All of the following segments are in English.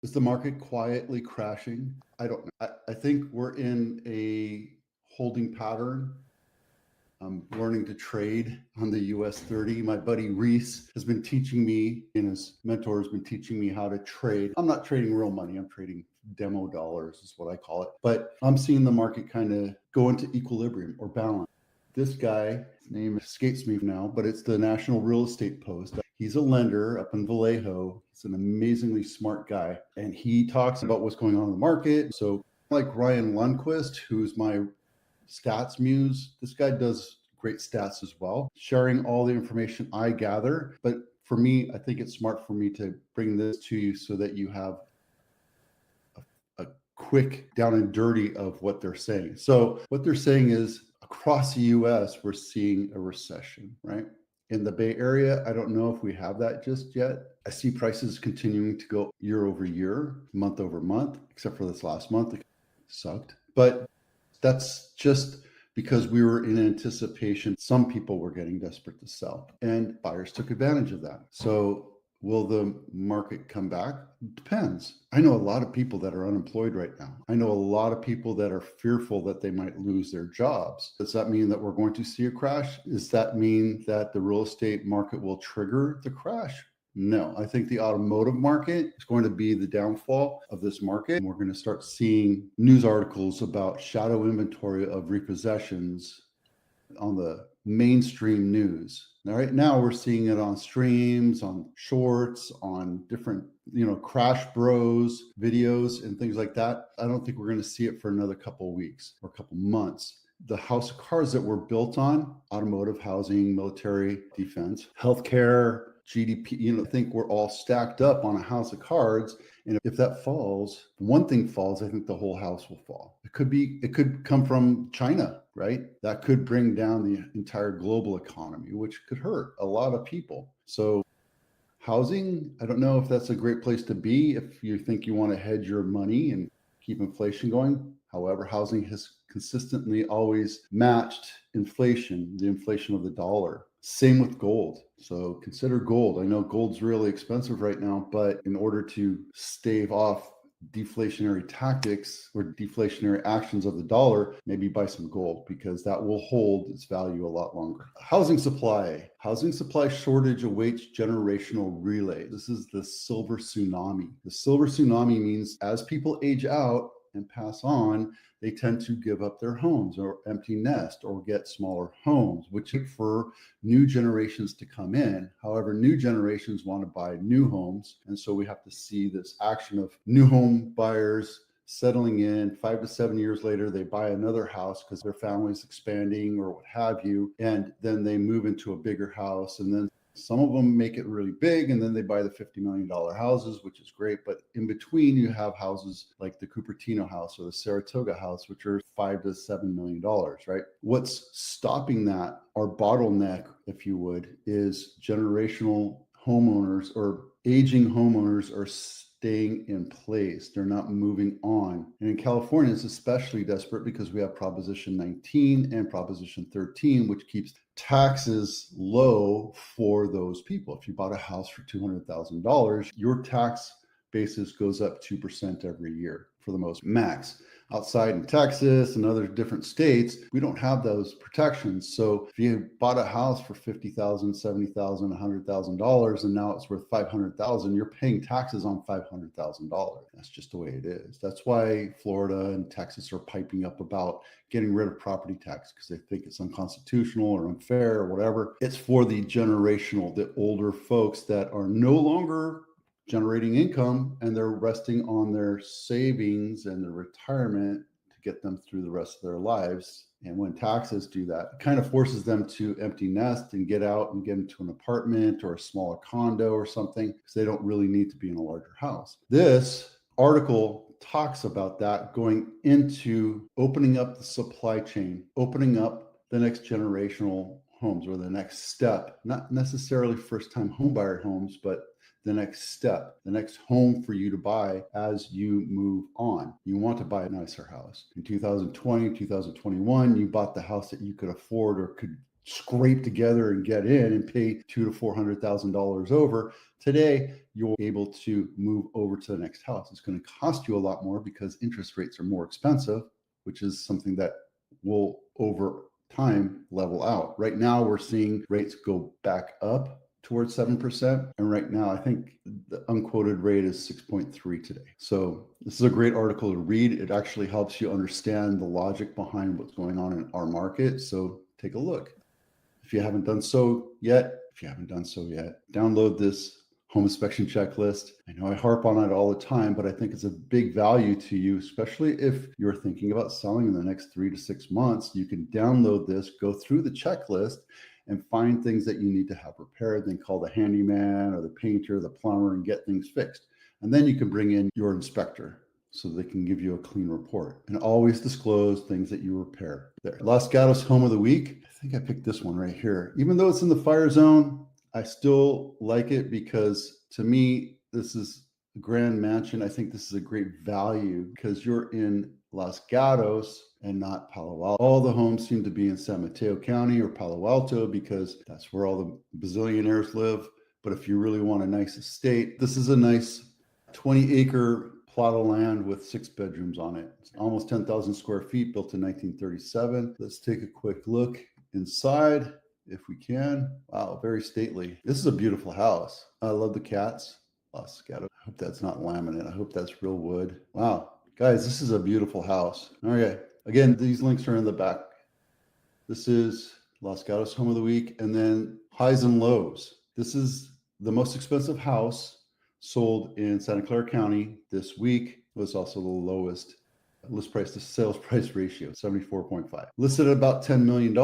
Is the market quietly crashing? I don't know. I think we're in a holding pattern. I'm learning to trade on the US 30. My buddy Reese has been teaching me, and his mentor has been teaching me how to trade. I'm not trading real money, I'm trading demo dollars, is what I call it. But I'm seeing the market kind of go into equilibrium or balance. This guy, his name escapes me now, but it's the National Real Estate Post. He's a lender up in Vallejo. He's an amazingly smart guy, and he talks about what's going on in the market. So, like Ryan Lundquist, who's my stats muse, this guy does great stats as well, sharing all the information I gather. But for me, I think it's smart for me to bring this to you so that you have a quick down and dirty of what they're saying. So what they're saying is across the US, we're seeing a recession, right? In the Bay Area, I don't know if we have that just yet. I see prices continuing to go year over year, month over month, except for this last month. It sucked. But that's just because we were in anticipation. Some people were getting desperate to sell, and buyers took advantage of that. So will the market come back? Depends. I know a lot of people that are unemployed right now. I know a lot of people that are fearful that they might lose their jobs. Does that mean that we're going to see a crash? Does that mean that the real estate market will trigger the crash? No, I think the automotive market is going to be the downfall of this market. And we're going to start seeing news articles about shadow inventory of repossessions on the mainstream news. Now, right now, we're seeing it on streams, on shorts, on different, Crash Bros videos and things like that. I don't think we're going to see it for another couple of weeks or a couple months. The house of cards that we're built on, automotive, housing, military, defense, healthcare, GDP, I think we're all stacked up on a house of cards. And if that falls, one thing falls, I think the whole house will fall. It could come from China, right? That could bring down the entire global economy, which could hurt a lot of people. So housing, I don't know if that's a great place to be if you think you want to hedge your money and keep inflation going. However, housing has consistently always matched inflation, the inflation of the dollar. Same with gold. So consider gold. I know gold's really expensive right now, but in order to stave off deflationary tactics or deflationary actions of the dollar, maybe buy some gold because that will hold its value a lot longer. Housing supply shortage awaits generational relay. This is the silver tsunami. The silver tsunami means as people age out and pass on, they tend to give up their homes or empty nest or get smaller homes, which for new generations to come in. However, new generations want to buy new homes. And so we have to see this action of new home buyers settling in. 5 to 7 years later, they buy another house because their family's expanding or what have you. And then they move into a bigger house. And then some of them make it really big, and then they buy the $50 million houses, which is great. But in between, you have houses like the Cupertino house or the Saratoga house, which are $5 to $7 million, right? What's stopping that, our bottleneck, if you would, is generational homeowners or aging homeowners are staying in place. They're not moving on. And in California, it's especially desperate because we have Proposition 19 and Proposition 13, which keeps taxes low for those people. If you bought a house for $200,000, your tax basis goes up 2% every year for the most max. Outside in Texas and other different states, we don't have those protections. So if you bought a house for $50,000, $70,000, $100,000, and now it's worth $500,000, you're paying taxes on $500,000. That's just the way it is. That's why Florida and Texas are piping up about getting rid of property tax because they think it's unconstitutional or unfair or whatever. It's for the generational, the older folks that are no longer generating income and they're resting on their savings and their retirement to get them through the rest of their lives. And when taxes do that, it kind of forces them to empty nest and get out and get into an apartment or a smaller condo or something because they don't really need to be in a larger house. This article talks about that going into opening up the supply chain, opening up the next generational homes or the next step, not necessarily first-time homebuyer homes, but the next step, the next home for you to buy as you move on. You want to buy a nicer house. In 2020, 2021, you bought the house that you could afford or could scrape together and get in and pay $200,000 to $400,000 over. Today, you're able to move over to the next house. It's going to cost you a lot more because interest rates are more expensive, which is something that will over time level out. Right now, we're seeing rates go back up towards 7%. And right now, I think the unquoted rate is 6.3 today. So this is a great article to read. It actually helps you understand the logic behind what's going on in our market. So take a look. If you haven't done so yet, download this home inspection checklist. I know I harp on it all the time, but I think it's a big value to you, especially if you're thinking about selling in the next 3 to 6 months. You can download this, go through the checklist, and find things that you need to have repaired, then call the handyman or the painter, the plumber, and get things fixed. And then you can bring in your inspector so they can give you a clean report, and always disclose things that you repair. There, Los Gatos Home of the Week. I think I picked this one right here. Even though it's in the fire zone, I still like it because to me, this is a grand mansion. I think this is a great value because you're in Los Gatos and not Palo Alto. All the homes seem to be in San Mateo County or Palo Alto because that's where all the bazillionaires live. But if you really want a nice estate, this is a nice 20-acre plot of land with 6 bedrooms on it. It's almost 10,000 square feet, built in 1937. Let's take a quick look inside if we can. Wow, very stately. This is a beautiful house. I love the cats. Los Gatos. I hope that's not laminate. I hope that's real wood. Wow. Guys, this is a beautiful house. Okay. Again, these links are in the back. This is Los Gatos Home of the Week. And then highs and lows. This is the most expensive house sold in Santa Clara County this week. It was also the lowest list price to sales price ratio, 74.5. Listed at about $10 million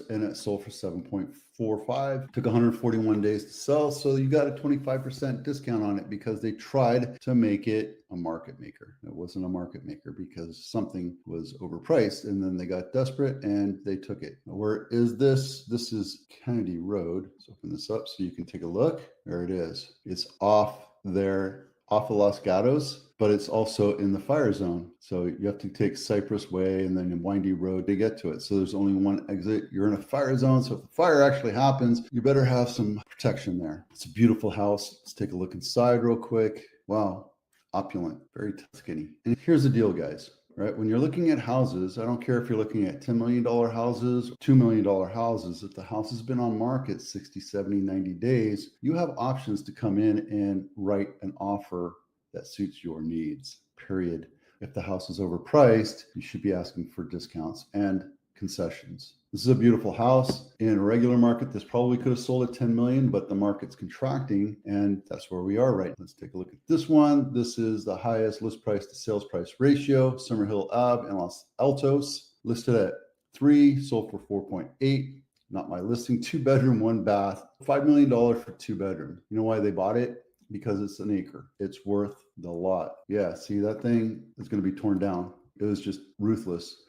and it sold for 7.45. Took 141 days to sell. So you got a 25% discount on it because they tried to make it a market maker. It wasn't a market maker because something was overpriced, and then they got desperate and they took it. Where is this? This is Kennedy Road. Let's open this up so you can take a look. There it is. It's off there, off of Los Gatos, but it's also in the fire zone. So you have to take Cypress Way and then a windy road to get to it. So there's only one exit. You're in a fire zone. So if the fire actually happens, you better have some protection there. It's a beautiful house. Let's take a look inside real quick. Wow. Opulent, very skinny. And here's the deal, guys. Right? When you're looking at houses, I don't care if you're looking at $10 million houses, $2 million houses. If the house has been on market 60, 70, 90 days, you have options to come in and write an offer that suits your needs, period. If the house is overpriced, you should be asking for discounts and concessions. This is a beautiful house. In a regular market, this probably could have sold at 10 million, but the market's contracting, and that's where we are right now. Let's take a look at this one. This is the highest list price to sales price ratio, Summerhill Ave in Los Altos, listed at 3, sold for 4.8. Not my listing. 2 bedroom, 1 bath, $5 million for 2 bedroom. You know why they bought it? Because it's an acre. It's worth the lot. Yeah, see, that thing is going to be torn down. It was just ruthless.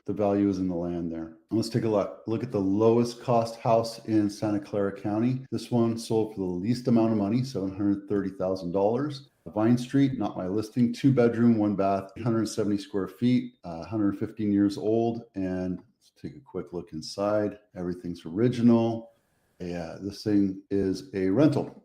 The value is in the land there. And let's take a look at the lowest cost house in Santa Clara County. This one sold for the least amount of money, $730,000. Vine Street, not my listing, 2 bedroom, 1 bath, 170 square feet, 115 years old. And let's take a quick look inside. Everything's original. Yeah, this thing is a rental.